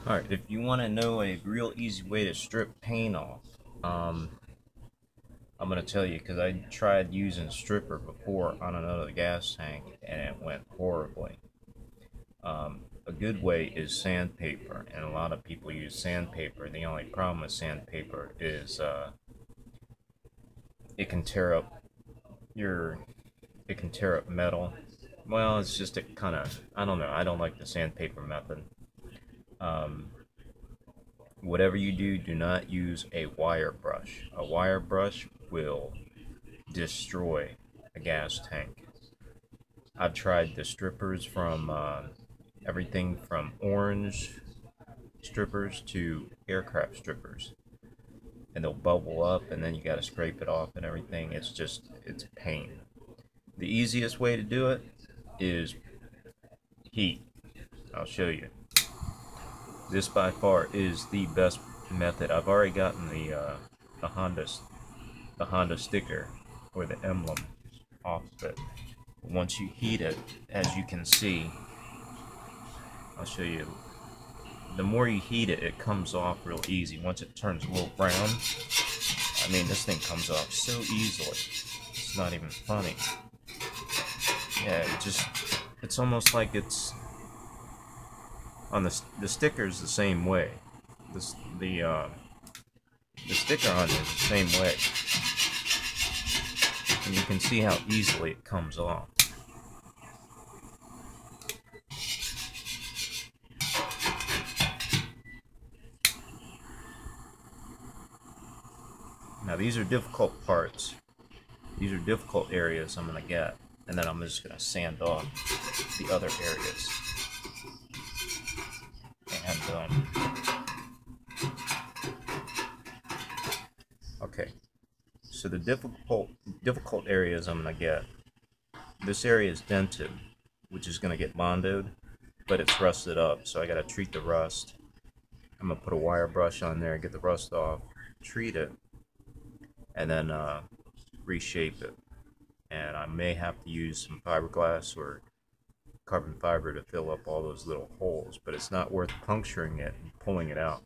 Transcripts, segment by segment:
Alright, if you want to know a real easy way to strip paint off, um, I'm going to tell you because I tried using stripper before on another gas tank and it went horribly. A good way is sandpaper, and a lot of people use sandpaper. The only problem with sandpaper is it can tear up your, it can tear up metal. Well, it's just a kind of, I don't know, I don't like the sandpaper method. Um, Whatever you do, do not use a wire brush. A wire brush will destroy a gas tank. I've tried the strippers from everything from orange strippers to aircraft strippers, and they'll bubble up, and then you got to scrape it off and everything. It's pain. The easiest way to do it is heat. I'll show you. This by far is the best method. I've already gotten the Honda sticker or the emblem off of it. Once you heat it, as you can see, I'll show you. The more you heat it, it comes off real easy. Once it turns a little brown, I mean, this thing comes off so easily. It's not even funny. Yeah, it's almost like it's on the sticker's the same way. This the sticker on it is the same way, and you can see how easily it comes off. Now these are difficult parts. These are difficult areas I'm gonna get, and then I'm just gonna sand off the other areas. And okay, so the difficult areas I'm gonna get. This area is dented, which is gonna get bondoed, but it's rusted up, so I gotta treat the rust. I'm gonna put a wire brush on there, get the rust off, treat it, and then reshape it. And I may have to use some fiberglass or carbon fiber to fill up all those little holes, but it's not worth puncturing it and pulling it out.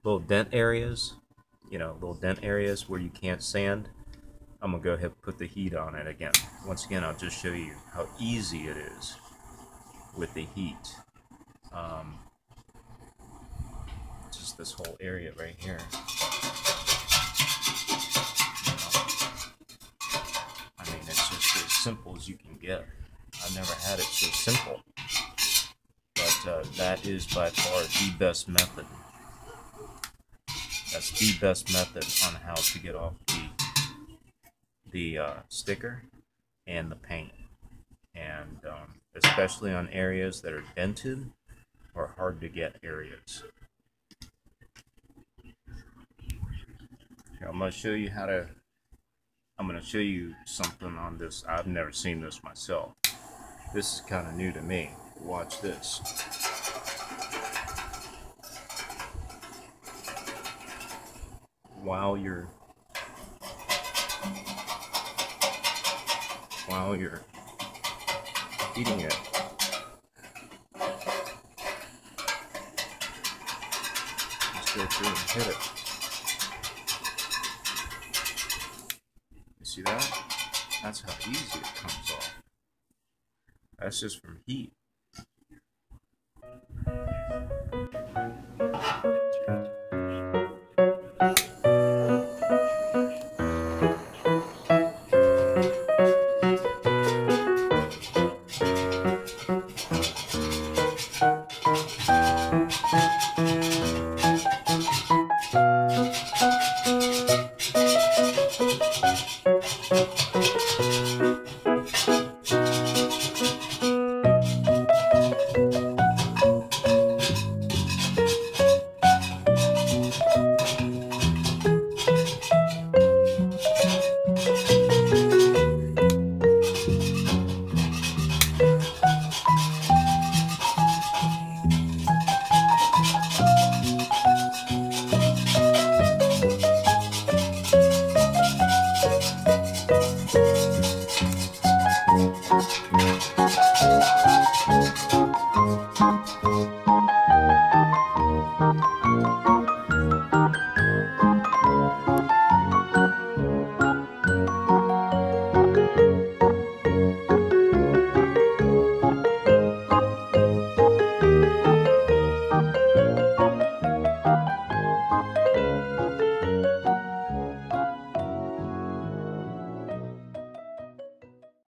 Little dent areas, little dent areas where you can't sand, I'm gonna go ahead and put the heat on it again. Once again, I'll just show you how easy it is with the heat. Just this whole area right here. I mean, it's just as simple as you can get. I've never had it so simple, but that is by far the best method. That's the best method on how to get off the sticker and the paint, and especially on areas that are dented or hard to get areas. Here, I'm going to show you how to. I'm going to show you something on this. I've never seen this myself. This is kind of new to me. Watch this. While you're heating it, just go through and hit it. You see that? That's how easy it comes off. That's just from heat.